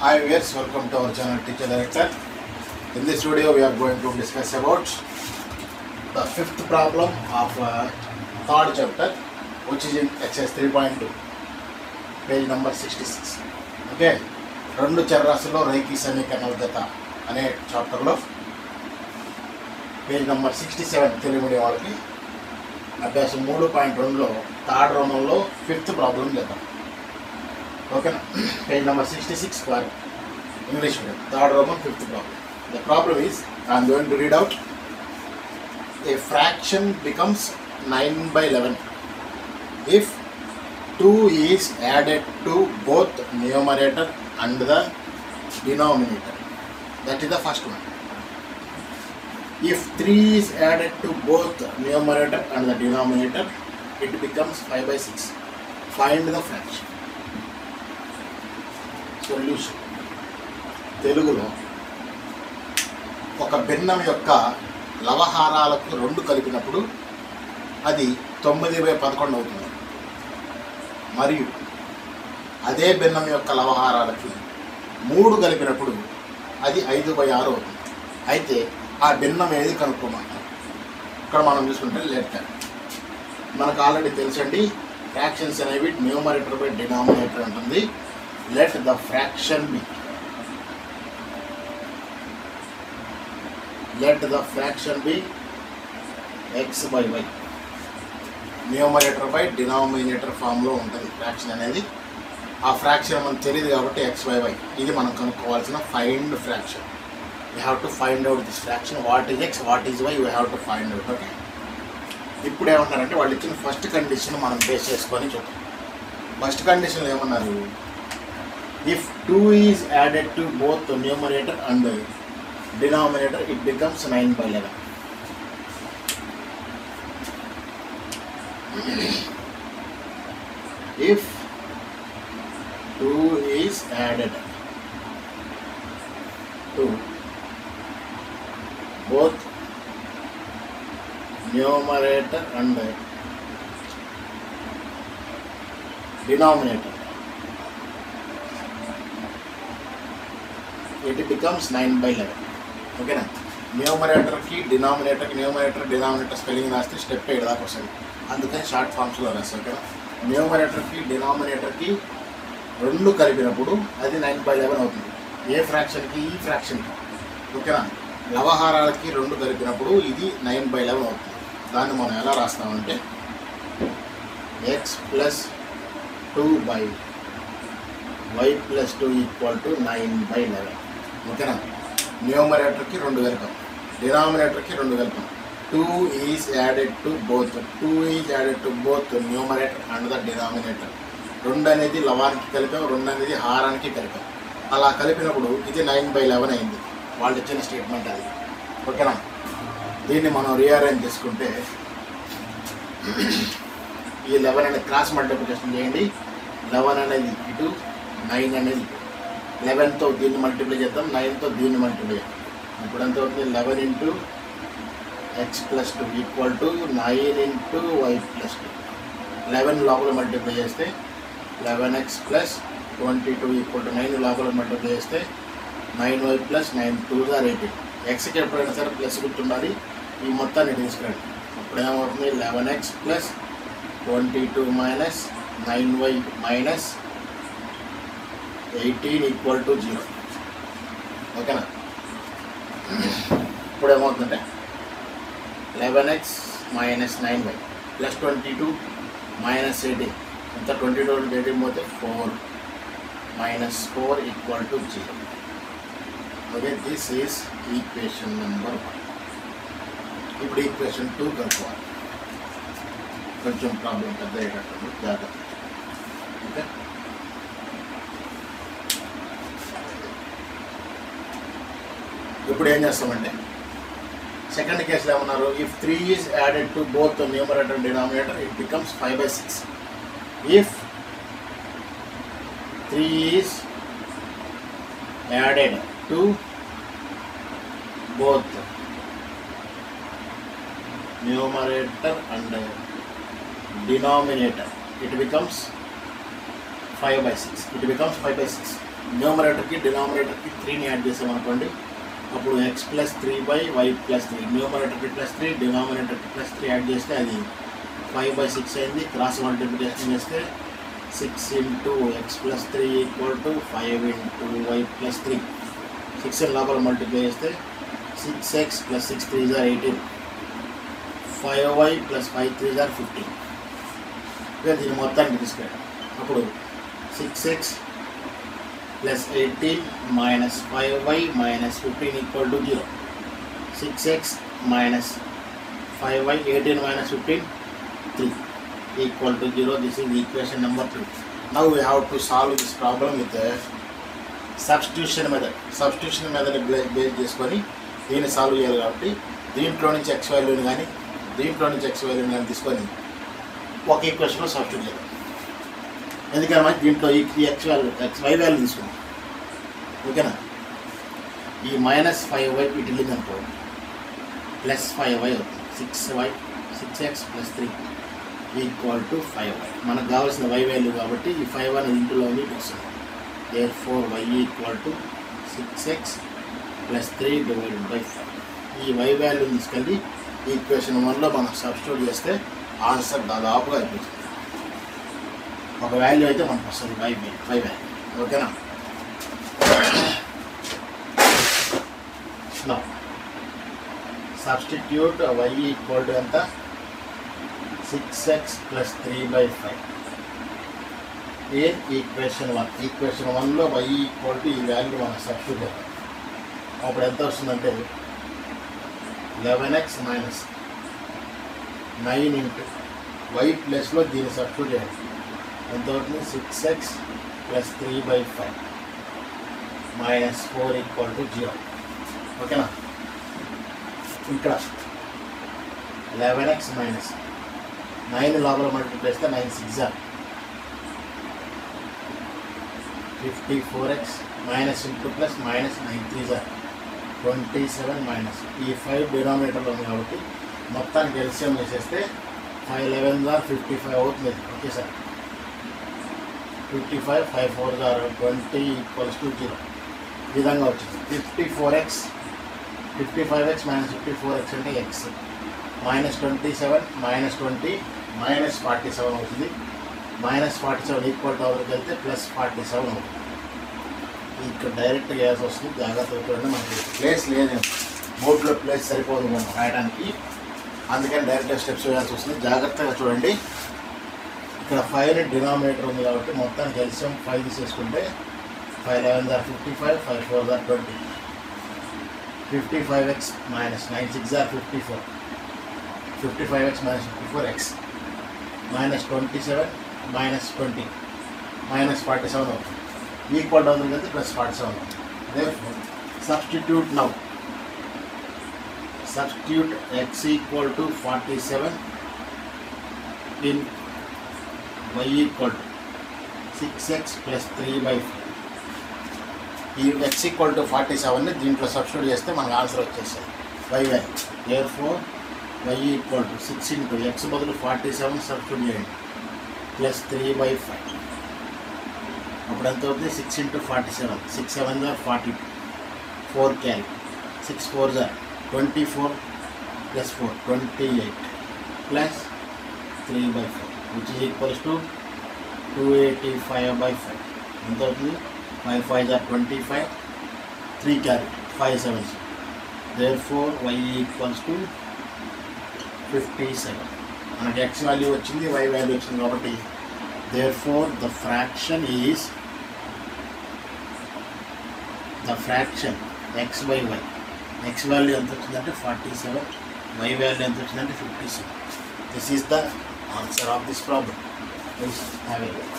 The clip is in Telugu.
Hi viewers, welcome to our channel Teacher Director. In this video we are going to discuss about the fifth problem of third chapter, which is in exercise 3.2, page number 66. Okay, రెండు చరరాశుల్లో రేఖీ సమీకరణాల జత అనే చాప్టర్లో పేజ్ నెంబర్ 67 తెలుగు మీడియం వాళ్ళకి అభ్యాసం 3.2లో థర్డ్ రోమంలో ఫిఫ్త్ ప్రాబ్లం చేద్దాం. ఓకేనా, page number 66 for English medium third Roman fifth problem. The problem is I'm going to read out. A fraction becomes 9/11 if 2 is added to both numerator and the denominator. That is the first one. If 3 is added to both numerator and the denominator, it becomes 5/6. Find the fraction. Solution. తెలుగులో ఒక భిన్నం యొక్క లవహారాలకు 2 కలిపినప్పుడు అది 9/11 అవుతుంది. మరియు అదే భిన్నం యొక్క లవహారాలకి 3 కలిపినప్పుడు అది 5/6 అవుతుంది. అయితే ఆ భిన్నం ఏది కనుక్కోమంటారు. ఇక్కడ మనం చూసుకుంటే లెట్, మనకు ఆల్రెడీ తెలుసండి ఫ్రాక్షన్స్ అనేవి న్యూమరేటర్ బై డినామినేటర్ ఉంటుంది. Let the fraction be, let the fraction be x/y. Numerator by denominator ఫామ్లో ఉంటుంది ఫ్రాక్షన్ అనేది. ఆ ఫ్రాక్షన్ మనకు తెలియదు కాబట్టి x/y. ఇది మనం కనుక్కోవాల్సిన find fraction. We have to find out this fraction. What is x, what is y, we have to find out. Okay, ఇప్పుడు ఏమన్నారంటే వాళ్ళు ఇచ్చిన ఫస్ట్ కండిషన్ మనం బేస్ చేసుకొని చూద్దాం. ఫస్ట్ కండిషన్లో ఏమన్నారు, if 2 is added to both numerator and denominator, it becomes 9/11. If 2 is added to both numerator and denominator, it becomes 9/11. ఓకేనా, న్యూమరేటర్కి డినామినేటర్ స్పెల్లింగ్ రాస్తే స్టెప్ 7 దాకా వస్తుంది, అందుకని షార్ట్ ఫామ్స్లో రాస్తాం. ఓకేనా, న్యూమరేటర్కి డినామినేటర్కి 2 కలిపినప్పుడు అది 9/11 అవుతుంది. ఏ ఫ్రాక్షన్కి? ఈ ఫ్రాక్షన్కి. ఓకేనా, లవహారాలకి 2 కలిపినప్పుడు ఇది 9/11 అవుతుంది. దాన్ని మనం ఎలా రాస్తామంటే x + 2/y + 2 = 9/11. ఓకేనా, న్యూమరేటర్కి 2 కలిపాం, డినామినేటర్కి 2 కలిపాం. 2 is added to both numerator and the denominator. 2 అనేది లవానికి కలిపాం, 2 అనేది హారానికి కలిపాం. అలా కలిపినప్పుడు ఇది 9/11 అయింది. వాళ్ళు ఇచ్చిన స్టేట్మెంట్ అది. ఓకేనా, దీన్ని మనం రీఅరేంజ్ చేసుకుంటే ఈ 11 అనేది క్రాస్ మల్టిప్లికేషన్ చేయండి. 11 అనేది ఇటు, 9 అనేది 11తో దీన్ని మల్టిప్లై చేద్దాం, 9తో దీన్ని మల్టిప్లై చేద్దాం. ఇప్పుడు ఎంత అవుతుంది? 11 × x + 2 = 9 × y + 2. 11 లోపల మల్టిప్లై చేస్తే 11x + 22 = 9. లోపల మల్టిప్లై చేస్తే 9y + 9 2 = 18. ఎక్స్కి ఎప్పుడైనా సరే ప్లస్ గుర్తుండాలి. ఈ మొత్తాన్ని తీసుకురండి. ఇప్పుడు ఏమవుతుంది? 11x + 22 - 9y - 18 = 0. ఓకేనా, ఇప్పుడు ఏమవుతుందంటే 11x - 9y + 22 - 18. ఇంత 22 18 పోతే 4 - 4 = 0. Okay, this is equation number 1. ఇప్పుడు ఈక్వేషన్ 2 కనుక్కోవాలి. కొంచెం ప్రాబ్లం పెద్ద అయ్యేటట్టు జాగ్రత్త. ఓకే, ఇప్పుడు ఏం చేస్తామంటే సెకండ్ కేసులో ఏమన్నారు, if 3 is added to both numerator and denominator, it becomes 5/6. If 3 is added to both numerator and denominator, it becomes 5/6. న్యూమరేటర్కి డినామినేటర్కి 3ని యాడ్ చేసామనుకోండి, అప్పుడు ఎక్స్ ప్లస్ 3/y ప్లస్ 3, న్యూమరేటర్కి +3 డినామినేటర్కి +3 యాడ్ చేస్తే అది 5/6 అయింది. క్రాస్ మల్టిప్లికేషన్ చేస్తే 6 × x + 3 = 5 × y + 3. 6 లోపల మల్టిప్లై చేస్తే 6x + 6 3 = 18, 5y + 5 3 = 15. ఇక దీన్ని మొత్తానికి తీసుకెళ్ళాం. అప్పుడు 6x + 18 - 5y - 15 = 0. 6x - 5y 18 - 15 3 = 0. This is equation number 2. Now we have to solve this problem with the substitution method. Substitution method base చేసుకొని దీన్ని సాల్వ్ చేయాలి కాబట్టి దీంట్లో నుంచి x వాల్యూని కానీ దీంట్లో నుంచి x వాల్యూని కానీ తీసుకొని ఒక ఈక్వేషన్లో సబ్స్టిట్యూట్ చేయాలి. ఎందుకన్నా దీంట్లో ఈ y వాల్యూ తీసుకున్నాం, ఓకేనా. ఈ -5y ఇటు వెళ్ళింది అనుకో, +5y అవుతుంది. 6x + 3 = 5y. మనకు కావాల్సిన y వాల్యూ కాబట్టి ఈ 5 అనేది ఇంట్లో ఉంది వస్తుంది. therefore y = 6x + 3 / 5. ఈ y వాల్యూ తీసుకెళ్ళి ఈక్వేషన్ 1లో మనం సబ్స్టిట్యూట్ చేస్తే ఆన్సర్ దాదాపుగా అయిపోతుంది. ఒక వాల్యూ అయితే మనకు వస్తుంది y వాల్యూ, ఓకేనా. Now substitute y = ఎంత, 6x + 3/5 in ఈక్వేషన్ 1. ఈక్వేషన్ 1లో y = ఈ వాల్యూ మనం సబ్స్టిట్యూట్ చేద్దాం. అప్పుడు ఎంత వస్తుందంటే 11x - 9 × y ప్లస్లో దీన్ని సబ్స్టిట్యూట్ చేయాలి. ఎంత అవుతుంది, 6x + 3/5 - 4 = 0, ఓకేనా. ఇక్కడ 11x - 9 లోపల మల్టిప్లై చేస్తే 9 × 6 = 54x - (9 + 9 3 = 27 ఈ 5 డినామినేటర్లో ఉంది కాబట్టి మొత్తానికి ఎల్సిఎం వేసేస్తే 5 11 = 55 అవుతుంది. ఓకే సార్, 55 5 4 = 20 = 0 ఈ విధంగా వచ్చింది. 55x - 54x అంటే x, -27 - 20 -47 అవుతుంది. -47 ఈక్వల్ టు అవరికి వెళ్తే +47 అవుతుంది. ఇక్కడ డైరెక్ట్గా వేయాల్సి వస్తుంది. జాగ్రత్తగా చూడండి, మనకి ప్లేస్ లేదు, బోర్డులో ప్లేస్ సరిపోదు మనం రాయడానికి, అందుకని డైరెక్ట్గా స్టెప్స్ వేయాల్సి వస్తుంది. జాగ్రత్తగా చూడండి. ఇక్కడ 5 డినామినేటర్ ఉంది కాబట్టి మొత్తానికి ఎల్సిఎం 5 తీసేసుకుంటే 5 11 = 55 5 4 = 20, 55x - 9 6 = 54, 55x - 54x -27 - 20 -47 అవుతుంది. ఈక్వల్ అవుతుంది కదా, +47 అవుతుంది. Therefore substitute now. Substitute x = 47 in y = 6x + 3/5. ఈ x = 47ని దీంట్లో సబ్స్టిట్యూట్ చేస్తే మనకు ఆన్సర్ వచ్చేస్తుంది y value. therefore y = 6 × x బదులు 47 సబ్స్టిట్యూట్ చేయండి +3/5. అప్పుడు ఎంత అవుతుంది, 6 × 47 6 7 = 42, 4 carry, 6 4 = 24 + 4 28 +3/5 which is equals to 285/5. ఎంత అవుతుంది, 5 5 = 25, 3 క్యారీ 5 7. therefore y = 57. మనకి x వాల్యూ వచ్చింది, y వాల్యూ వచ్చింది కాబట్టి therefore the fraction x/y. x value ఎంత వచ్చిందంటే 47, y వాల్యూ ఎంత వచ్చిందంటే 57. This is the answer of this problem. Please have a look.